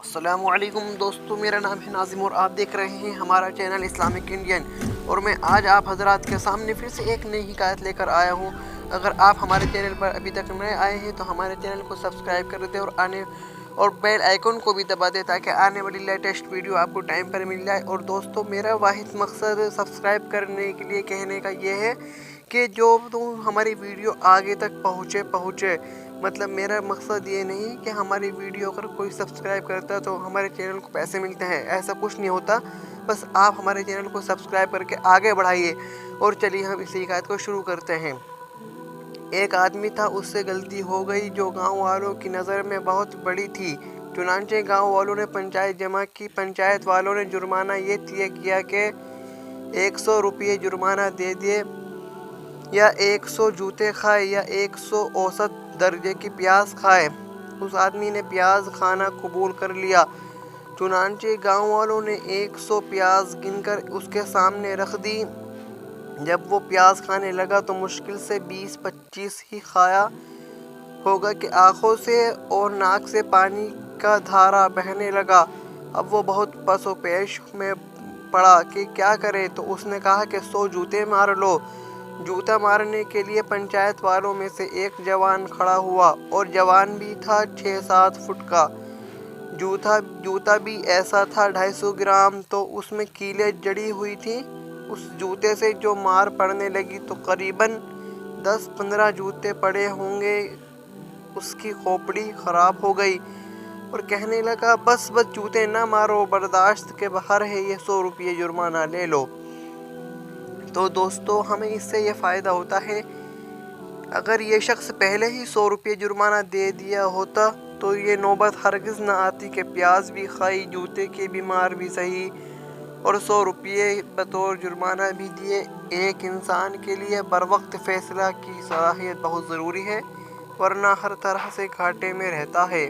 अस्सलामु अलैकुम दोस्तों, मेरा नाम है नाज़िम और आप देख रहे हैं हमारा चैनल इस्लामिक इंडियन। और मैं आज आप हजरात के सामने फिर से एक नई हिकायत लेकर आया हूँ। अगर आप हमारे चैनल पर अभी तक नए आए हैं तो हमारे चैनल को सब्सक्राइब कर दें और बेल आइकन को भी दबा दें ताकि आने वाली लेटेस्ट वीडियो आपको टाइम पर मिल जाए। और दोस्तों, मेरा वाहिद मकसद सब्सक्राइब करने के लिए कहने का ये है कि जो हमारी वीडियो आगे तक पहुँचे। मतलब मेरा मकसद ये नहीं कि हमारी वीडियो अगर कोई सब्सक्राइब करता है तो हमारे चैनल को पैसे मिलते हैं, ऐसा कुछ नहीं होता। बस आप हमारे चैनल को सब्सक्राइब करके आगे बढ़ाइए। और चलिए हम इस हिकायत को शुरू करते हैं। एक आदमी था, उससे गलती हो गई जो गांव वालों की नज़र में बहुत बड़ी थी। चुनांचे गांव वालों ने पंचायत जमा की। पंचायत वालों ने जुर्माना ये तय किया कि 100 रुपये जुर्माना दे दिए या 100 जूते खाए या 100 औसत दर्जे की प्याज खाए। उस आदमी ने प्याज खाना कबूल कर लिया। चुनांचे गांव वालों ने 100 प्याज गिनकर उसके सामने रख दी। जब वो प्याज खाने लगा तो मुश्किल से 20-25 ही खाया होगा कि आंखों से और नाक से पानी का धारा बहने लगा। अब वो बहुत पसो पेश में पड़ा कि क्या करे, तो उसने कहा कि 100 जूते मार लो। जूता मारने के लिए पंचायत वालों में से एक जवान खड़ा हुआ और जवान भी था 6-7 फुट का। जूता भी ऐसा था 250 ग्राम, तो उसमें कीलें जड़ी हुई थी। उस जूते से जो मार पड़ने लगी तो करीबन 10-15 जूते पड़े होंगे। उसकी खोपड़ी खराब हो गई और कहने लगा, बस जूते ना मारो, बर्दाश्त के बाहर है, ये 100 रुपये जुर्माना ले लो। तो दोस्तों, हमें इससे ये फ़ायदा होता है, अगर ये शख्स पहले ही 100 रुपये जुर्माना दे दिया होता तो ये नौबत हरगिज़ ना आती कि प्याज भी खाई, जूते के बीमार भी सही और 100 रुपये बतौर जुर्माना भी दिए। एक इंसान के लिए बरवक्त फ़ैसला की सलाहियत बहुत ज़रूरी है, वरना हर तरह से घाटे में रहता है।